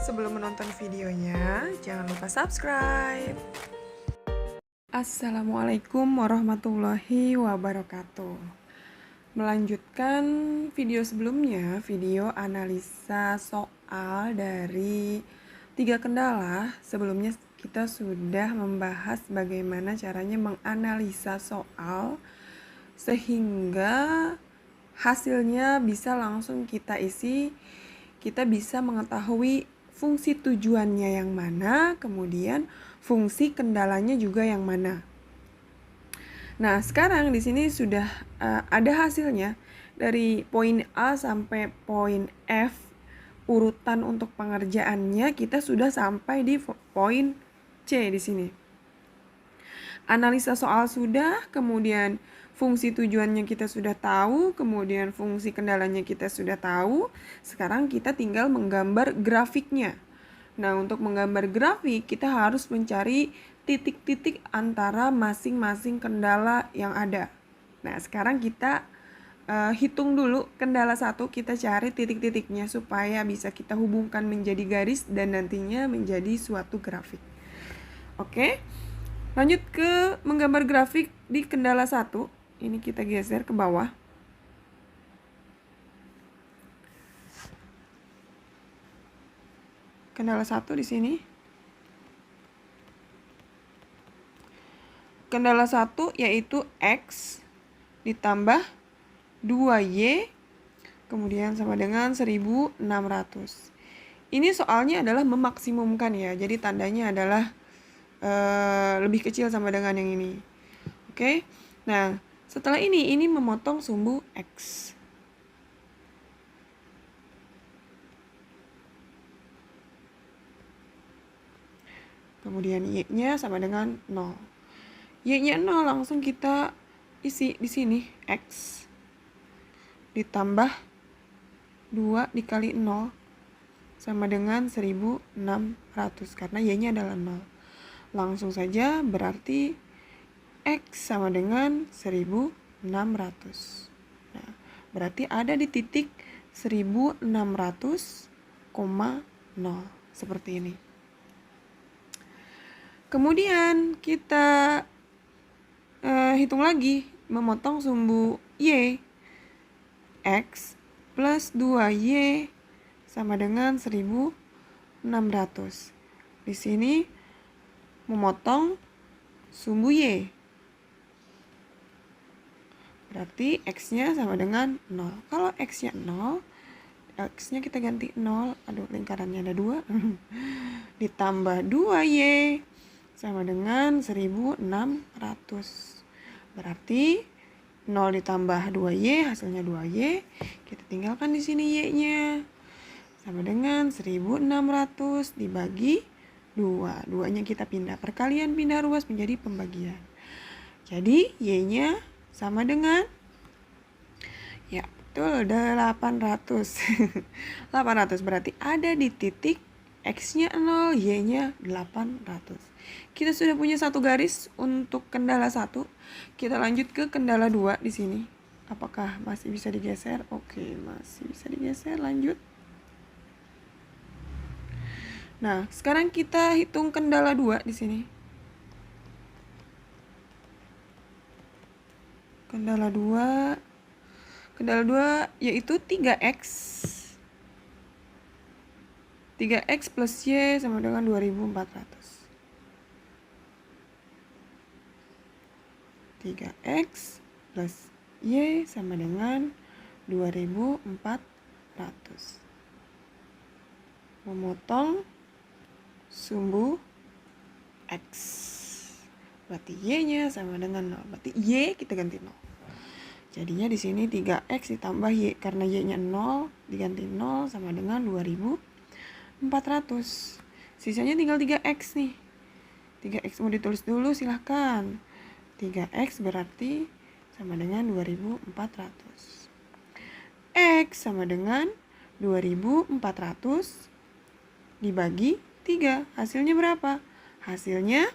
Sebelum menonton videonya, jangan lupa subscribe. Assalamualaikum warahmatullahi wabarakatuh. Melanjutkan video sebelumnya, video analisa soal dari 3 kendala. Sebelumnya kita sudah membahas bagaimana caranya menganalisa soal sehingga hasilnya bisa langsung kita isi. Kita bisa mengetahui fungsi tujuannya yang mana, kemudian fungsi kendalanya juga yang mana. Nah, sekarang di sini sudah ada hasilnya dari poin A sampai poin F. Urutan untuk pengerjaannya kita sudah sampai di poin C di sini. Analisa soal sudah, kemudian fungsi tujuannya kita sudah tahu, kemudian fungsi kendalanya kita sudah tahu. Sekarang kita tinggal menggambar grafiknya. Nah, untuk menggambar grafik kita harus mencari titik-titik antara masing-masing kendala yang ada. Nah, sekarang kita hitung dulu kendala 1, kita cari titik-titiknya supaya bisa kita hubungkan menjadi garis dan nantinya menjadi suatu grafik. Oke. Lanjut ke menggambar grafik di kendala 1. Ini kita geser ke bawah. Kendala 1 di sini. Kendala 1 yaitu X ditambah 2Y kemudian sama dengan 1600. Ini soalnya adalah memaksimumkan ya. Jadi tandanya adalah lebih kecil sama dengan yang ini. Oke. Nah, setelah ini memotong sumbu X. Kemudian Y-nya sama dengan 0. Y-nya 0 langsung kita isi di sini X ditambah 2 dikali 0 sama dengan 1600 karena Y-nya adalah 0. Langsung saja berarti X sama dengan 1600. Nah, berarti ada di titik 1600,0 seperti ini. Kemudian kita hitung lagi, memotong sumbu Y. X plus 2Y sama dengan 1600. Di sini memotong sumbu Y. Berarti X-nya sama dengan 0. Kalau X-nya 0, X-nya kita ganti 0. Aduh, lingkarannya ada 2. Ditambah 2Y sama dengan 1600. Berarti 0 ditambah 2Y hasilnya 2Y. Kita tinggalkan di sini Y-nya. Sama dengan 1600 dibagi 2. 2-nya kita pindah. Perkalian pindah ruas menjadi pembagian. Jadi Y-nya sama dengan, ya betul, 800. 800 berarti ada di titik X-nya 0, Y-nya 800. Kita sudah punya satu garis untuk kendala 1. Kita lanjut ke kendala 2 di sini. Apakah masih bisa digeser? Oke, masih bisa digeser. Lanjut. Nah, sekarang kita hitung kendala 2 di sini. Kendala 2 yaitu 3X. 3X plus Y sama dengan 2400. 3X plus Y sama dengan 2400. Memotong sumbu X. Berarti Y-nya sama dengan 0. Berarti Y kita ganti 0. Jadinya di sini 3X ditambah Y. Karena Y-nya 0 diganti 0 sama dengan 2400. Sisanya tinggal 3X nih. 3X mau ditulis dulu silahkan. 3X berarti sama dengan 2400. X sama dengan 2400 dibagi 3. Hasilnya berapa? Hasilnya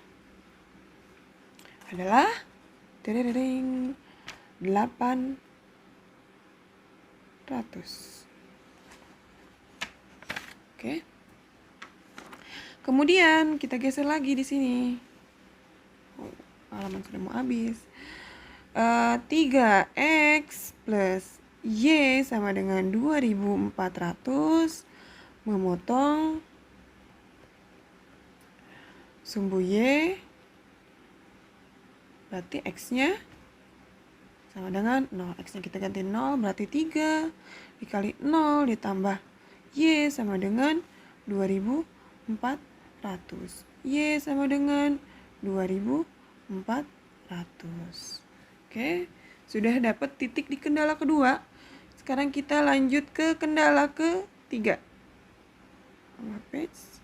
adalah 800. Oke. Kemudian kita geser lagi di sini. Halaman sudah mau habis. 3x plus y sama dengan 2400 memotong sumbu y, berarti x-nya sama dengan 0. X-nya kita ganti 0, berarti 3 dikali 0 ditambah y sama dengan 2400. Y sama dengan 2400. Oke, sudah dapat titik di kendala kedua. Sekarang kita lanjut ke kendala ketiga. Page.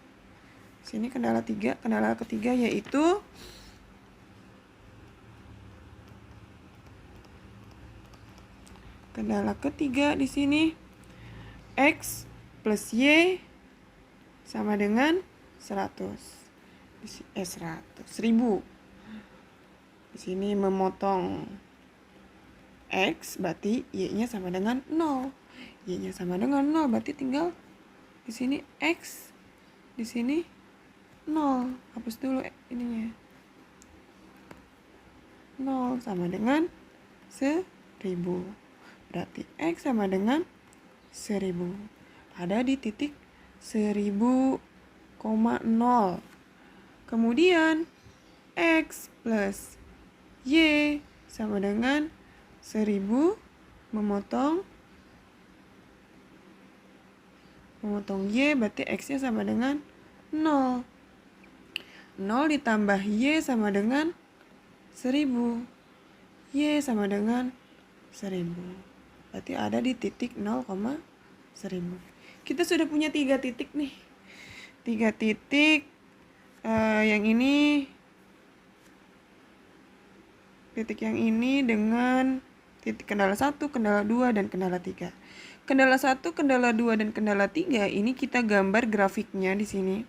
Sini kendala 3. Kendala ketiga yaitu kendala ketiga di sini x plus y sama dengan 100. 1000. Di sini memotong x berarti y-nya sama dengan 0. Y-nya sama dengan 0 berarti tinggal di sini x, di sini 0. Hapus dulu ininya. 0 sama dengan 1000. Berarti x sama dengan 1000. Ada di titik 1000,0. Kemudian x plus y sama dengan 1000 memotong y berarti x-nya sama dengan 0. 0 ditambah y sama dengan 1000. Y sama dengan 1000. Berarti ada di titik 0,1000. Kita sudah punya 3 titik nih. 3 titik. Yang ini titik yang ini dengan titik kendala 1, kendala 2, dan kendala 3. Kendala 1, kendala 2, dan kendala 3 ini kita gambar grafiknya di sini.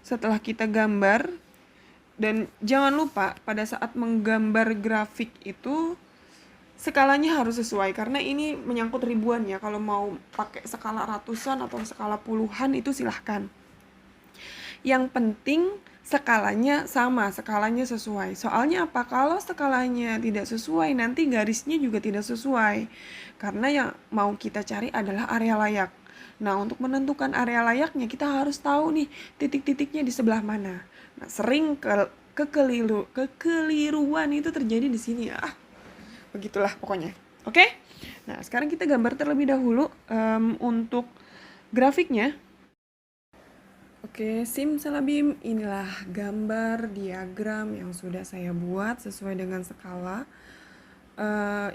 Setelah kita gambar, dan jangan lupa pada saat menggambar grafik itu skalanya harus sesuai karena ini menyangkut ribuan ya. Kalau mau pakai skala ratusan atau skala puluhan itu silahkan. Yang penting skalanya sama, skalanya sesuai. Soalnya apa? Kalau skalanya tidak sesuai, nanti garisnya juga tidak sesuai. Karena yang mau kita cari adalah area layak. Nah, untuk menentukan area layaknya, kita harus tahu nih titik-titiknya di sebelah mana. Nah, sering kekeliruan itu terjadi di sini. Begitulah pokoknya. Oke? Nah, sekarang kita gambar terlebih dahulu untuk grafiknya. Oke, simsalabim, inilah gambar diagram yang sudah saya buat sesuai dengan skala.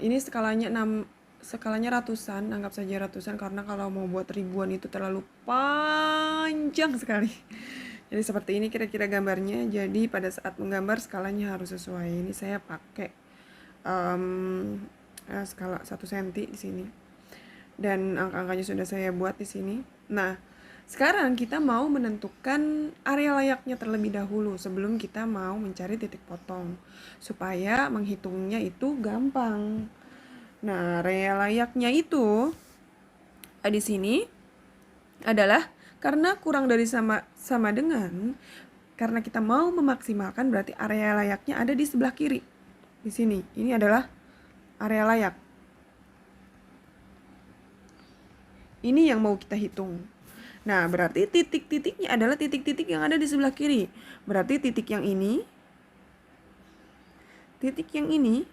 Ini skalanya ratusan, anggap saja ratusan karena kalau mau buat ribuan itu terlalu panjang sekali. Jadi seperti ini kira-kira gambarnya. Jadi pada saat menggambar skalanya harus sesuai. Ini saya pakai skala 1 cm di sini. Dan angka-angkanya sudah saya buat di sini. Nah, sekarang kita mau menentukan area layaknya terlebih dahulu sebelum kita mau mencari titik potong supaya menghitungnya itu gampang. Nah, area layaknya itu di sini adalah karena kurang dari sama dengan, karena kita mau memaksimalkan berarti area layaknya ada di sebelah kiri. Di sini, ini adalah area layak. Ini yang mau kita hitung. Nah, berarti titik-titiknya adalah titik-titik yang ada di sebelah kiri. Berarti titik yang ini, titik yang ini,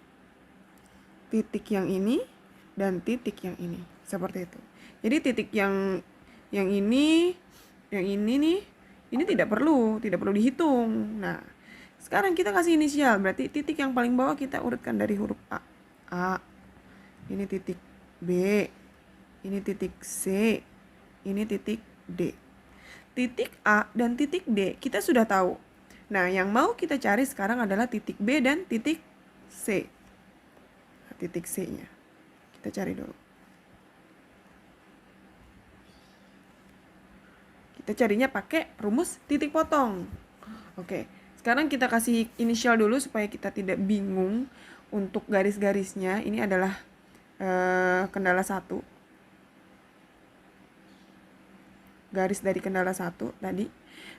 titik yang ini, dan titik yang ini. Seperti itu. Jadi titik yang ini nih, ini tidak perlu dihitung. Nah, sekarang kita kasih inisial. Berarti titik yang paling bawah kita urutkan dari huruf A. A. Ini titik B. Ini titik C. Ini titik D. Titik A dan titik D kita sudah tahu. Nah, yang mau kita cari sekarang adalah titik B dan titik C. Nah, titik C-nya kita cari dulu. Kita carinya pakai rumus titik potong. Oke, sekarang kita kasih inisial dulu supaya kita tidak bingung untuk garis-garisnya. Ini adalah kendala 1. garis dari kendala 1 tadi.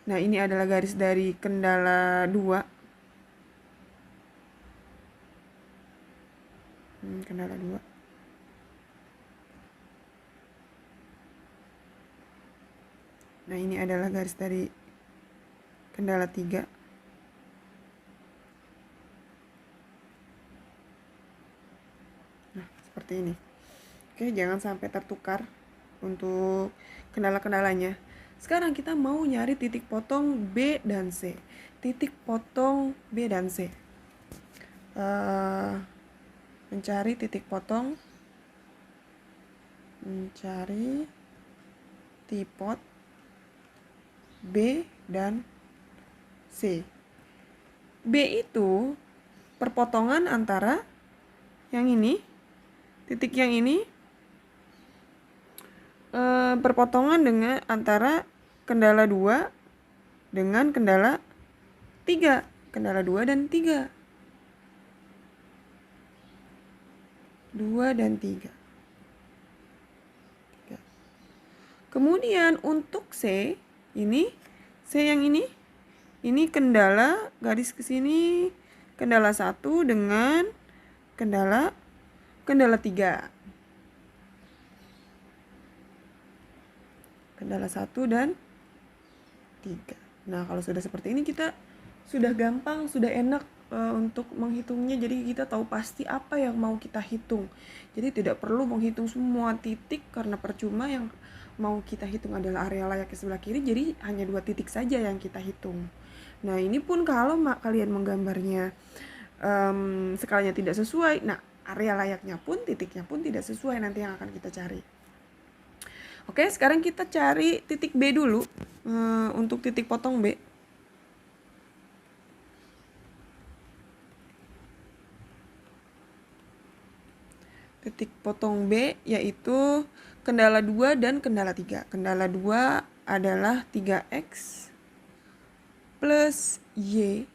Nah, ini adalah garis dari kendala 2. Kendala 2. Nah, ini adalah garis dari kendala 3. Nah, seperti ini. Oke, jangan sampai tertukar untuk kendala-kendalanya. Sekarang kita mau nyari titik potong B dan C. Titik potong B dan C. Mencari titik potong. Mencari tipot B dan C. B itu perpotongan antara yang ini, titik yang ini, perpotongan dengan antara kendala 2 dengan kendala 3. Kendala 2 dan 3. 2 dan 3. Kemudian untuk C, ini C yang ini kendala garis ke sini, kendala 1 dengan kendala 3. Kendala 1 dan 3. Nah, kalau sudah seperti ini kita sudah gampang, sudah enak untuk menghitungnya. Jadi kita tahu pasti apa yang mau kita hitung. Jadi tidak perlu menghitung semua titik karena percuma. Yang mau kita hitung adalah area layak di sebelah kiri, jadi hanya 2 titik saja yang kita hitung. Nah, ini pun kalau kalian menggambarnya skalanya tidak sesuai, nah area layaknya pun, titiknya pun tidak sesuai nanti yang akan kita cari. Oke, sekarang kita cari titik B dulu. Untuk titik potong B. Titik potong B yaitu kendala 2 dan kendala 3. Kendala 2 adalah 3x plus Y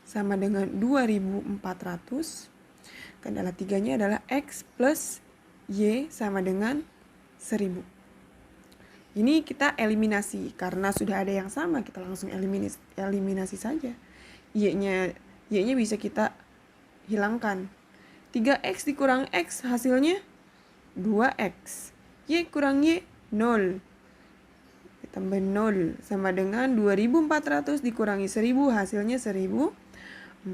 sama dengan 2400. Kendala 3-nya adalah X plus Y sama dengan 1000. Ini kita eliminasi. Karena sudah ada yang sama, kita langsung eliminasi saja. Y-nya bisa kita hilangkan. 3x dikurang X hasilnya 2x. Y kurang Y 0. Ditambah 0 sama dengan 2400 dikurangi 1000 hasilnya 1400.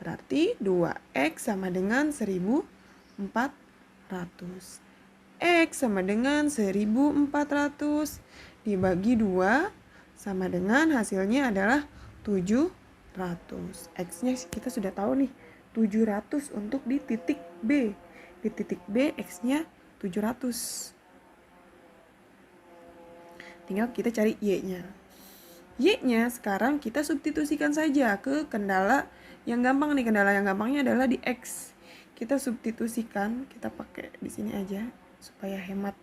Berarti 2x sama dengan 1400. X sama dengan 1400 dibagi 2 sama dengan hasilnya adalah 700. X-nya kita sudah tahu nih, 700 untuk di titik B. Di titik B X-nya 700. Tinggal kita cari Y-nya. Y-nya sekarang kita substitusikan saja ke kendala yang gampang nih. Kendala yang gampangnya adalah di X. Kita substitusikan, kita pakai di sini aja supaya hemat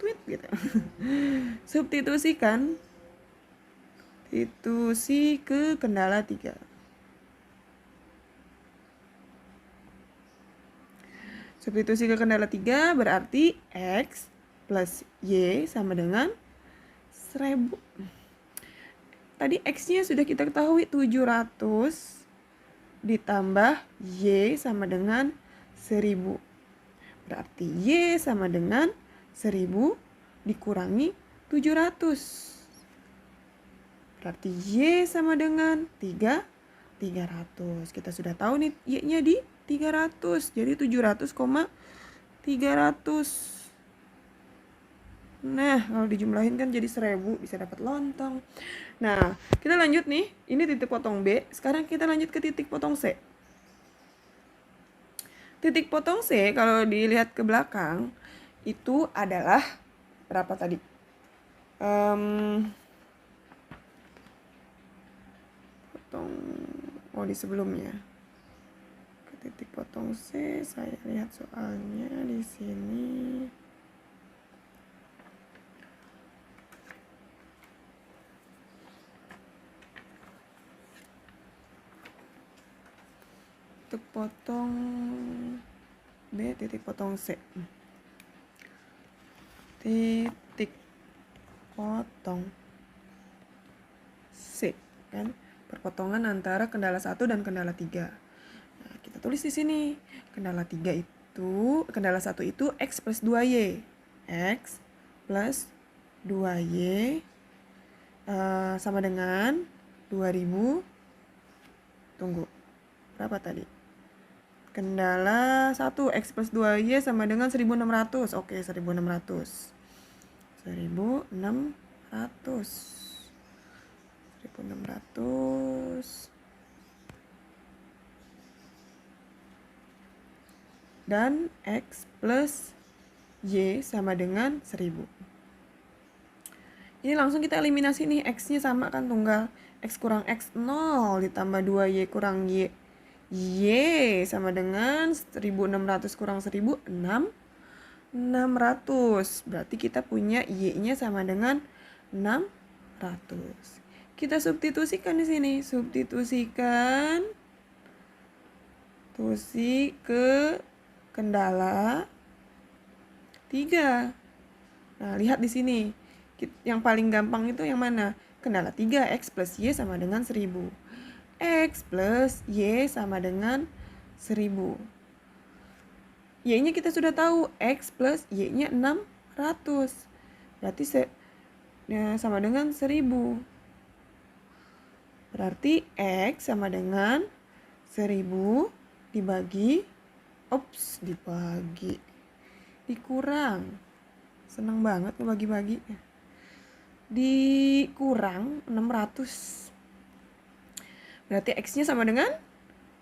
tweet gitu. Substitusikan ke kendala 3. Substitusi ke kendala 3 berarti X plus Y sama dengan 1000. Tadi X-nya sudah kita ketahui 700 ditambah Y sama dengan 1000. Berarti Y sama dengan 1000 dikurangi 700. Berarti Y sama dengan 300. Kita sudah tahu nih Y-nya di 300. Jadi 700,300. Nah, kalau dijumlahin kan jadi 1000, bisa dapat lontong. Nah, kita lanjut nih. Ini titik potong B. Sekarang kita lanjut ke titik potong C. Titik potong C kalau dilihat ke belakang itu adalah berapa tadi? Di sebelumnya. Ke titik potong C, saya lihat soalnya di sini. Titik potong B, titik potong C. Titik potong. C, kan? Perpotongan antara kendala 1 dan kendala 3. Nah, kita tulis di sini. Kendala 1 itu X plus 2Y. X plus 2Y sama dengan 2000. Tunggu. Berapa tadi? Kendala 1 X plus 2Y sama dengan 1600. Oke, 1600. 1600. Dan X plus Y sama dengan 1000. Ini langsung kita eliminasi nih, X-nya sama kan tunggal. X kurang X 0 ditambah 2Y kurang Y. Y sama dengan 1600 kurang 1000, 600. Berarti kita punya Y-nya sama dengan 600. Kita substitusikan di sini. Substitusikan tusi ke kendala 3. Nah, lihat di sini. Yang paling gampang itu yang mana? Kendala 3, X plus Y sama dengan 1000. X plus Y sama dengan 1000. Y-nya kita sudah tahu, X plus Y-nya 600. Berarti sama dengan 1000. Berarti X sama dengan 1000 dikurang. Seneng banget ngebagi-bagi. Dikurang 600. Berarti X-nya sama dengan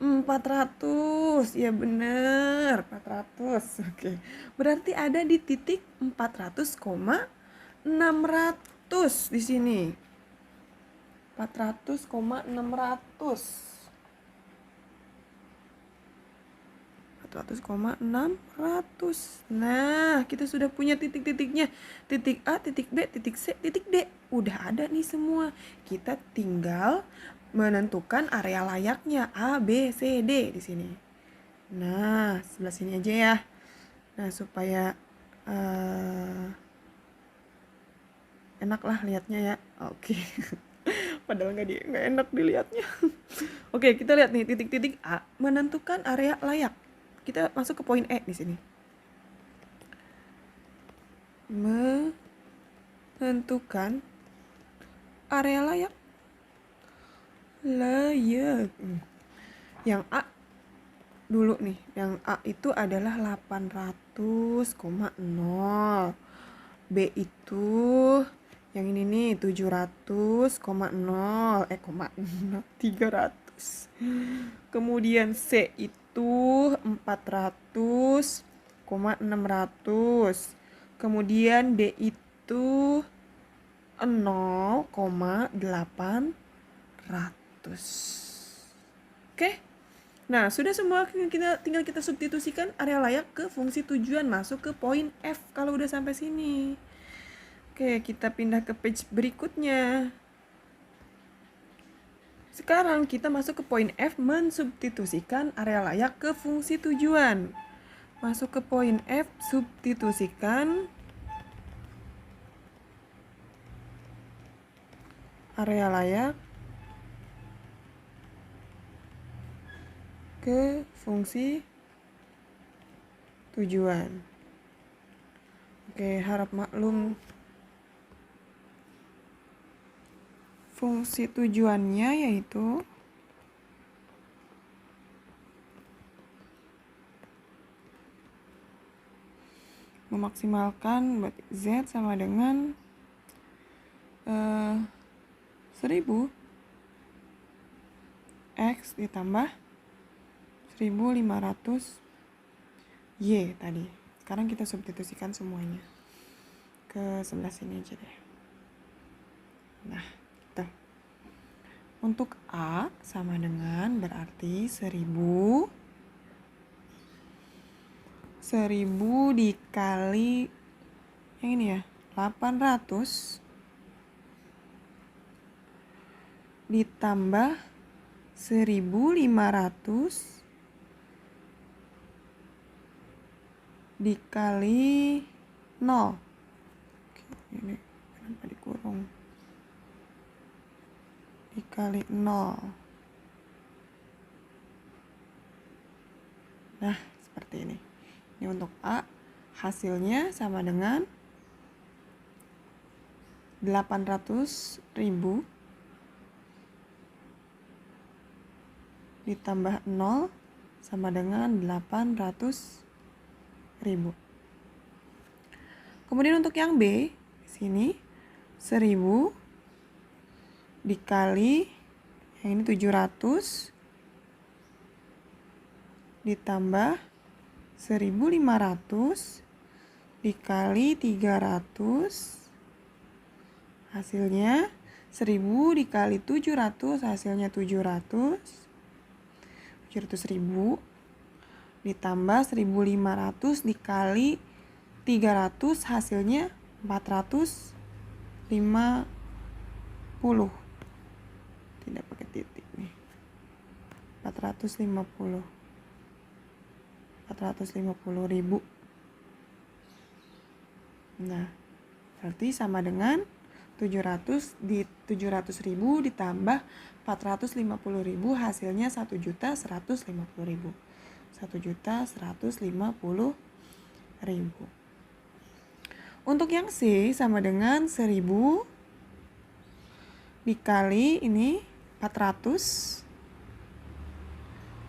400. Ya bener, 400. Oke. Berarti ada di titik 400,600 di sini. 400,600. 400,600. Nah, kita sudah punya titik-titiknya. Titik A, titik B, titik C, titik D. Udah ada nih semua. Kita tinggal menentukan area layaknya A, B, C, D di sini. Nah, sebelah sini aja ya. Nah, supaya enak lah lihatnya ya. Oke. Padahal nggak enak dilihatnya. Oke, kita lihat nih titik-titik A menentukan area layak. Kita masuk ke poin E di sini. Menentukan area layak. Yang A dulu nih. Yang A itu adalah 800,0. B itu yang ini nih 700,0. 300. Kemudian C itu 400,600. Kemudian D itu 0,800. Oke. Nah, sudah semua, tinggal kita substitusikan area layak ke fungsi tujuan, masuk ke poin F kalau udah sampai sini. Oke, kita pindah ke page berikutnya. Sekarang kita masuk ke poin F, mensubstitusikan area layak ke fungsi tujuan. Masuk ke poin F, substitusikan area layak ke fungsi tujuan. Oke, harap maklum. Fungsi tujuannya yaitu memaksimalkan Z sama dengan 1000 X ditambah 1500 Y tadi. Sekarang kita substitusikan semuanya ke sebelah sini aja deh. Nah, gitu. Untuk A sama dengan berarti 1000 dikali yang ini ya, 800 ditambah 1500 dikali 0. Oke, ini kenapa dikurang? dikali 0. Nah, seperti ini. Ini untuk A, hasilnya sama dengan 800.000 ditambah 0 sama dengan 800.000. Kemudian untuk yang B, di sini 1000 dikali yang ini 700 ditambah 1500 dikali 300, hasilnya 1000 dikali 700, hasilnya 700.000 ditambah 1500 dikali 300, hasilnya 450. Tidak pakai titik nih. 450.000. Nah, berarti sama dengan 700.000 ditambah 450.000, hasilnya 1.150.000. 1.150.000. Untuk yang C sama dengan 1000 dikali ini 400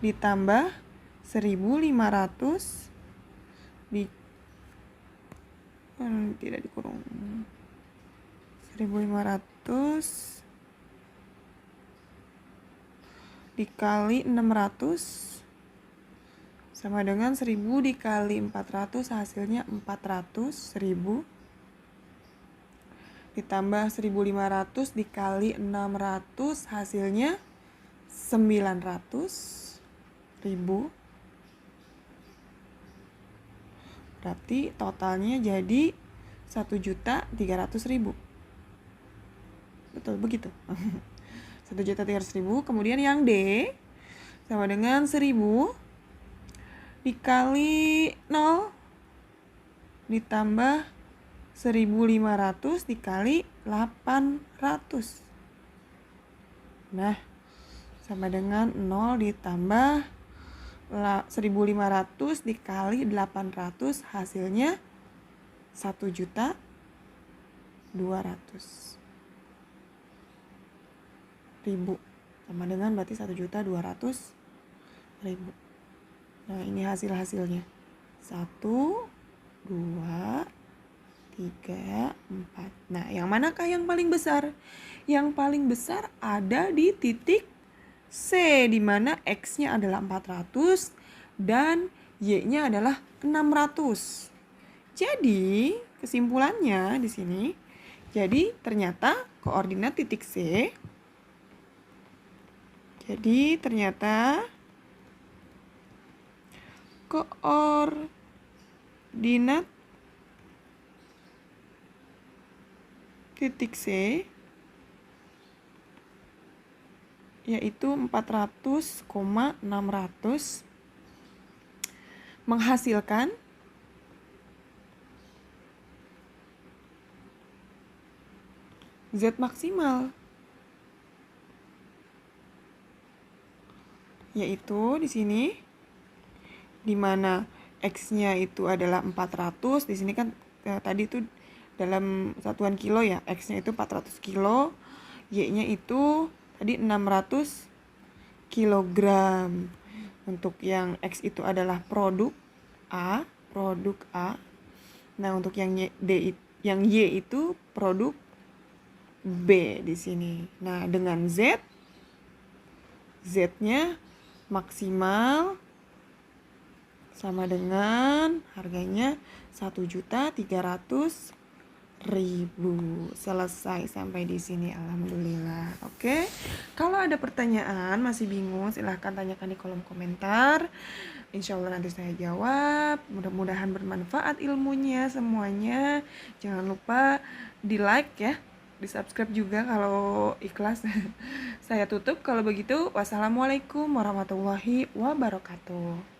ditambah 1500 tidak dikurung 1500 dikali 600 sama dengan 1000 dikali 400, hasilnya 400.000 ditambah 1500 dikali 600, hasilnya 900.000. Berarti totalnya jadi 1.300.000. Betul begitu. 1.300.000. Kemudian yang D sama dengan 1000 dikali 0 ditambah 1500 dikali 800. Nah, sama dengan 0 ditambah 1500 dikali 800, hasilnya 1.200.000. Sama dengan berarti 1.200.000. Nah, ini hasilnya. 1, 2, 3, 4. Nah, yang manakah yang paling besar? Yang paling besar ada di titik C, di mana X-nya adalah 400 dan Y-nya adalah 600. Jadi, kesimpulannya di sini, jadi ternyata koordinat titik C, jadi ternyata koordinat titik C yaitu 400,600 menghasilkan Z maksimal, yaitu di sini di mana X-nya itu adalah 400, di sini kan tadi itu dalam satuan kilo ya, X-nya itu 400 kilo, Y-nya itu tadi 600 kilogram. Untuk yang X itu adalah produk A. Nah, untuk yang Y itu produk B di sini. Nah, dengan Z-nya maksimal sama dengan harganya 1.300.000. Selesai sampai di sini, alhamdulillah. Oke. Kalau ada pertanyaan masih bingung, silahkan tanyakan di kolom komentar. Insya Allah nanti saya jawab. Mudah-mudahan bermanfaat ilmunya semuanya. Jangan lupa di like ya, di subscribe juga kalau ikhlas. Saya tutup kalau begitu. Wassalamualaikum warahmatullahi wabarakatuh.